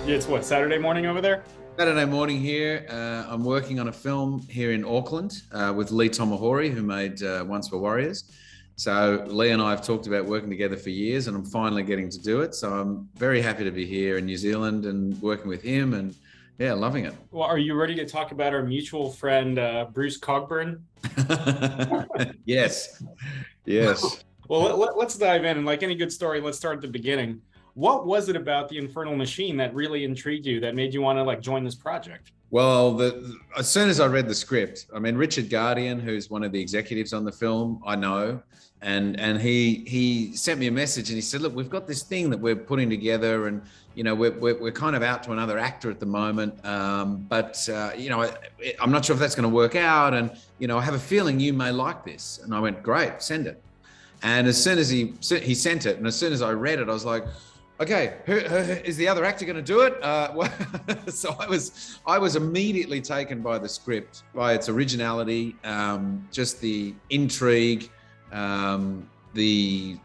It's what, Saturday morning over there? Saturday morning here. I'm working on a film here in Auckland with Lee Tomahori, who made Once Were Warriors. So Lee and I have talked about working together for years, and I'm finally getting to do it. So I'm very happy to be here in New Zealand and working with him, and yeah, loving it. Well, are you ready to talk about our mutual friend, Bruce Cogburn? Yes, yes. Well, let's dive in. And like any good story, let's start at the beginning. What was it about the Infernal Machine that really intrigued you, that made you want to like join this project? Well, as soon as I read the script, I mean, Richard Guardian, who's one of the executives on the film, I know, and he sent me a message and he said, look, we've got this thing that we're putting together, and you know we're kind of out to another actor at the moment, but you know I'm not sure if that's going to work out, and you know I have a feeling you may like this. And I went, great, send it. And as soon as he sent it, and as soon as I read it, I was like, okay, who is the other actor going to do it? So I was immediately taken by the script, by its originality, just the intrigue, the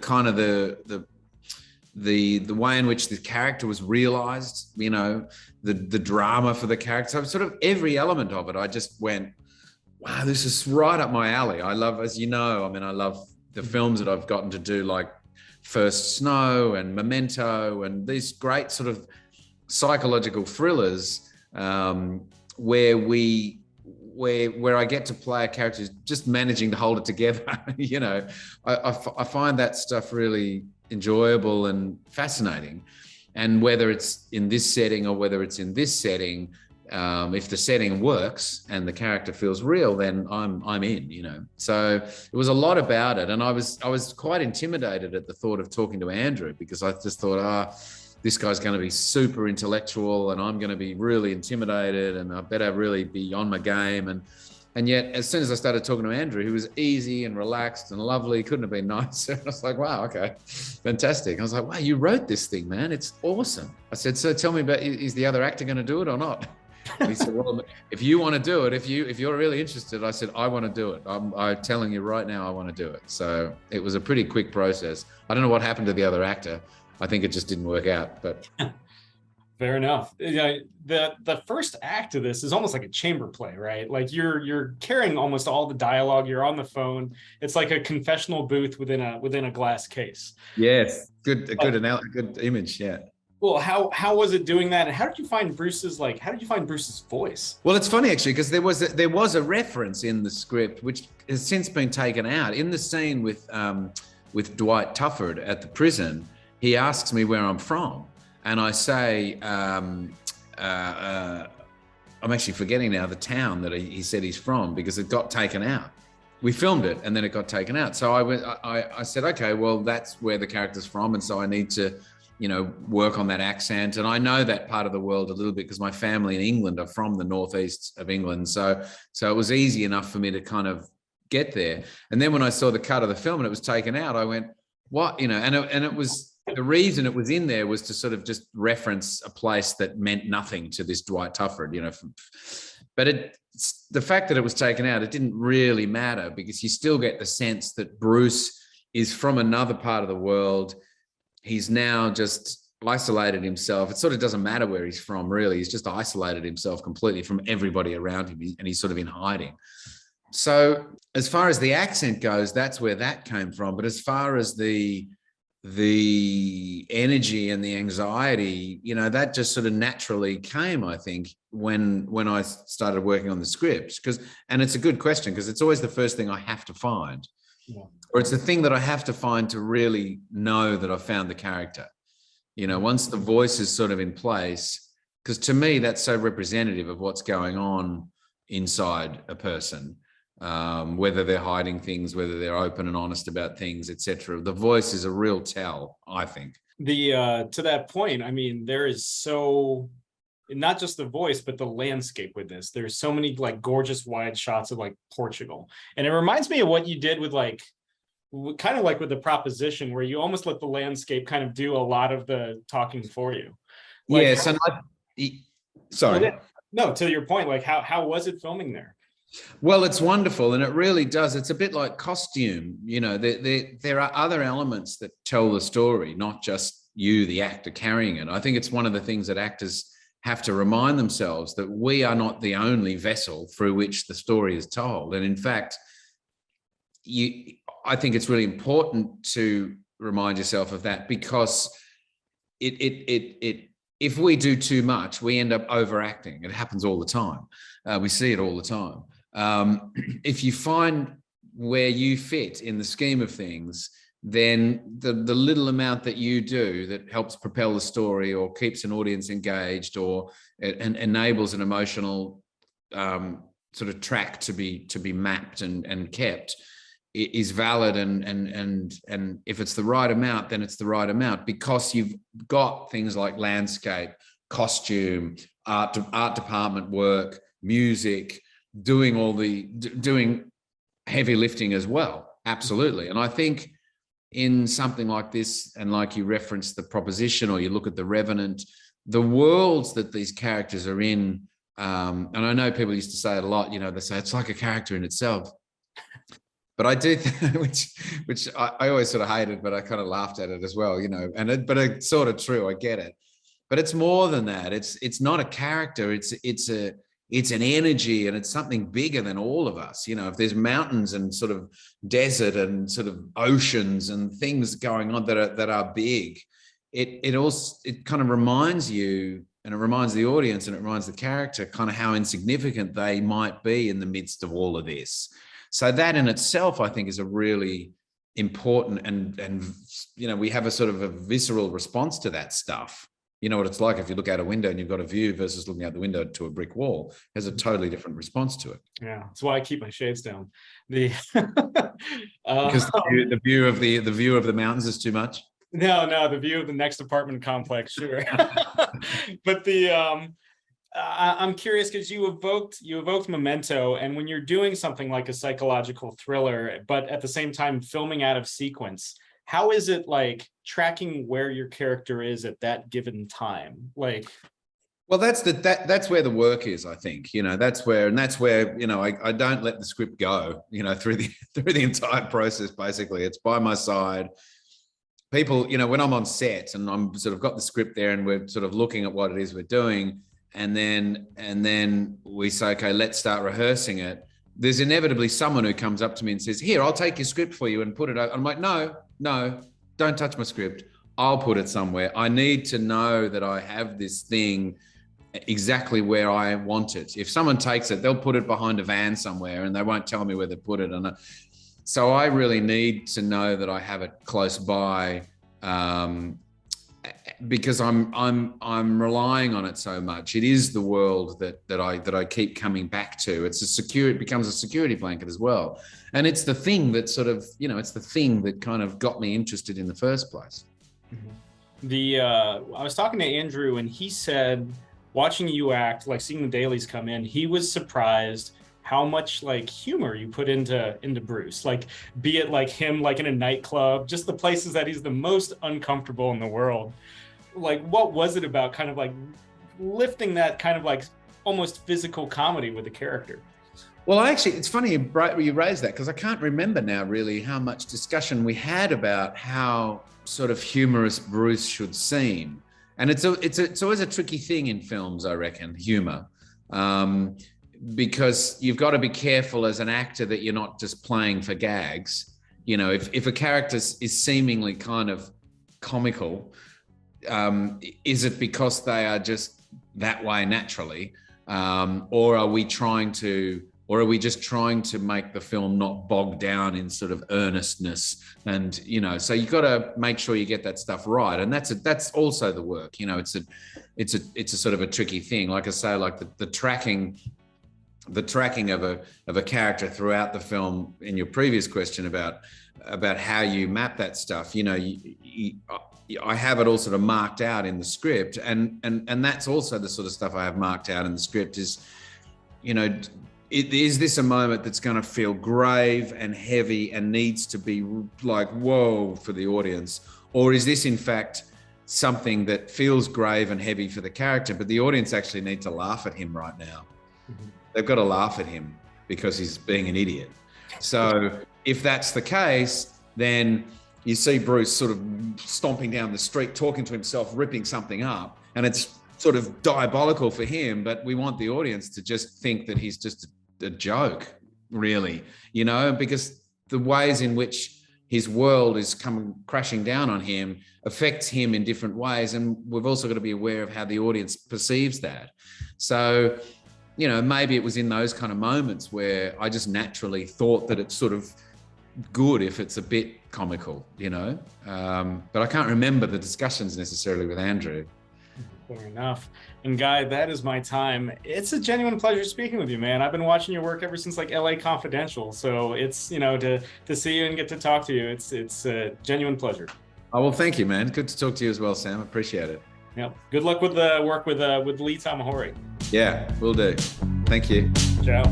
kind of the way in which the character was realized, you know, the drama for the character. So sort of every element of it, I just went, wow, this is right up my alley. I love, as you know, I mean, I love the films that I've gotten to do, like First Snow and Memento, and these great sort of psychological thrillers where I get to play a character just managing to hold it together. You know, I find that stuff really enjoyable and fascinating. And whether it's in this setting or whether it's in this setting, if the setting works and the character feels real, then I'm in, you know. So it was a lot about it, and I was quite intimidated at the thought of talking to Andrew, because I just thought, this guy's going to be super intellectual, and I'm going to be really intimidated, and I better really be on my game. And yet, as soon as I started talking to Andrew, he was easy and relaxed and lovely, couldn't have been nicer. I was like, wow, okay, fantastic. I was like, wow, you wrote this thing, man. It's awesome. I said, so tell me about, is the other actor going to do it or not? And he said, well, if you want to do it, if you're really interested, I said, I want to do it. I'm telling you right now, I want to do it. So it was a pretty quick process. I don't know what happened to the other actor. I think it just didn't work out, but. Fair enough. The first act of this is almost like a chamber play, right? Like you're carrying almost all the dialogue. You're on the phone. It's like a confessional booth within a glass case. Yes, good image. Yeah. Well, how was it doing that? And how did you find Bruce's voice? Well, it's funny actually, because there was a reference in the script which has since been taken out. In the scene with Dwight Tufford at the prison, he asks me where I'm from, and I say I'm actually forgetting now the town that he said he's from, because it got taken out. We filmed it and then it got taken out. So I said, okay, well, that's where the character's from, and so I need to, you know, work on that accent. And I know that part of the world a little bit because my family in England are from the northeast of England. So it was easy enough for me to kind of get there. And then when I saw the cut of the film and it was taken out, I went, what, you know, and it was, the reason it was in there was to sort of just reference a place that meant nothing to this Dwight Tufford, you know, but the fact that it was taken out, it didn't really matter, because you still get the sense that Bruce is from another part of the world. He's now just isolated himself. It sort of doesn't matter where he's from, really. He's just isolated himself completely from everybody around him, and he's sort of in hiding. So as far as the accent goes, that's where that came from. But as far as the energy and the anxiety, you know, that just sort of naturally came, I think, when I started working on the script. And it's a good question, because it's always the first thing I have to find. Yeah. Or it's the thing that I have to find to really know that I've found the character. You know, once the voice is sort of in place, because to me, that's so representative of what's going on inside a person, whether they're hiding things, whether they're open and honest about things, etc. The voice is a real tell, I think. To that point, I mean, there is so, not just the voice, but the landscape with this. There's so many like gorgeous wide shots of like Portugal. And it reminds me of what you did with like, kind of like with the Proposition, where you almost let the landscape kind of do a lot of the talking for you. Like, yes. Sorry. No, to your point, like how was it filming there? Well, it's wonderful, and it really does. It's a bit like costume, you know. There are other elements that tell the story, not just you, the actor, carrying it. I think it's one of the things that actors have to remind themselves, that we are not the only vessel through which the story is told. And in fact, I think it's really important to remind yourself of that, because if we do too much, we end up overacting. It happens all the time. We see it all the time. If you find where you fit in the scheme of things, then the little amount that you do that helps propel the story or keeps an audience engaged or enables an emotional sort of track to be mapped and kept is valid. And if it's the right amount, then it's the right amount, because you've got things like landscape, costume, art department work, music, doing heavy lifting as well. Absolutely. And I think in something like this, and like you referenced the Proposition, or you look at The Revenant, the worlds that these characters are in, and I know people used to say it a lot, they say it's like a character in itself. But I do, which I always sort of hated, but I kind of laughed at it as well, but it's sort of true. I get it, but it's more than that. It's not a character. It's an energy, and it's something bigger than all of us. If there's mountains and sort of desert and sort of oceans and things going on that are big, it kind of reminds you, and it reminds the audience, and it reminds the character kind of how insignificant they might be in the midst of all of this. So that in itself, I think, is a really important, and we have a sort of a visceral response to that stuff. You know what it's like if you look out a window and you've got a view versus looking out the window to a brick wall. It has a totally different response to it. Yeah, that's why I keep my shades down. Because the view of the mountains is too much. No, the view of the next apartment complex, sure. But I'm curious, because you evoked Memento, and when you're doing something like a psychological thriller, but at the same time filming out of sequence, how is it like tracking where your character is at that given time? Well, that's where the work is, I think. That's where I don't let the script go, through the entire process. Basically, it's by my side. People, when I'm on set and I'm sort of got the script there and we're sort of looking at what it is we're doing, and then we say, okay, let's start rehearsing it. There's inevitably someone who comes up to me and says, here, I'll take your script for you and put it out. I'm like, no, don't touch my script. I'll put it somewhere. I need to know that I have this thing exactly where I want it. If someone takes it, they'll put it behind a van somewhere and they won't tell me where they put it. And so I really need to know that I have it close by, because I'm relying on it so much. It is the world that I keep coming back to. It becomes a security blanket as well. And it's the thing that sort of, it's the thing that kind of got me interested in the first place. I was talking to Andrew, and he said, watching you act, like seeing the dailies come in, he was surprised how much like humor you put into Bruce, like be it like him like in a nightclub, just the places that he's the most uncomfortable in the world. Like, what was it about kind of like lifting that kind of like almost physical comedy with the character? Well, actually, it's funny you raised that, because I can't remember now really how much discussion we had about how sort of humorous Bruce should seem. And it's always a tricky thing in films, I reckon, humor. Because you've got to be careful as an actor that you're not just playing for gags. If a character is seemingly kind of comical, is it because they are just that way naturally, or are we just trying to make the film not bog down in sort of earnestness? And so you've got to make sure you get that stuff right, and that's also the work. It's a sort of a tricky thing. Like I say, like the tracking of a character throughout the film. In your previous question about how you map that stuff, I have it all sort of marked out in the script, and that's also the sort of stuff I have marked out in the script is, is this a moment that's going to feel grave and heavy and needs to be like, whoa, for the audience? Or is this in fact something that feels grave and heavy for the character, but the audience actually need to laugh at him right now? Mm-hmm. They've got to laugh at him because he's being an idiot. So if that's the case, then you see Bruce sort of stomping down the street, talking to himself, ripping something up, and it's sort of diabolical for him, but we want the audience to just think that he's just a joke, really, you know, because the ways in which his world is coming crashing down on him affects him in different ways. And we've also got to be aware of how the audience perceives that. So, you know, maybe it was in those kind of moments where I just naturally thought that it's sort of good if it's a bit comical, you know, but I can't remember the discussions necessarily with Andrew. Fair enough. And Guy, that is my time. It's a genuine pleasure speaking with you, man. I've been watching your work ever since like LA Confidential. So it's, you know, to see you and get to talk to you, it's a genuine pleasure. Oh, well, thank you, man. Good to talk to you as well, Sam. Appreciate it. Yep. Good luck with the work with Lee Tamahori. Yeah, will do. Thank you. Ciao.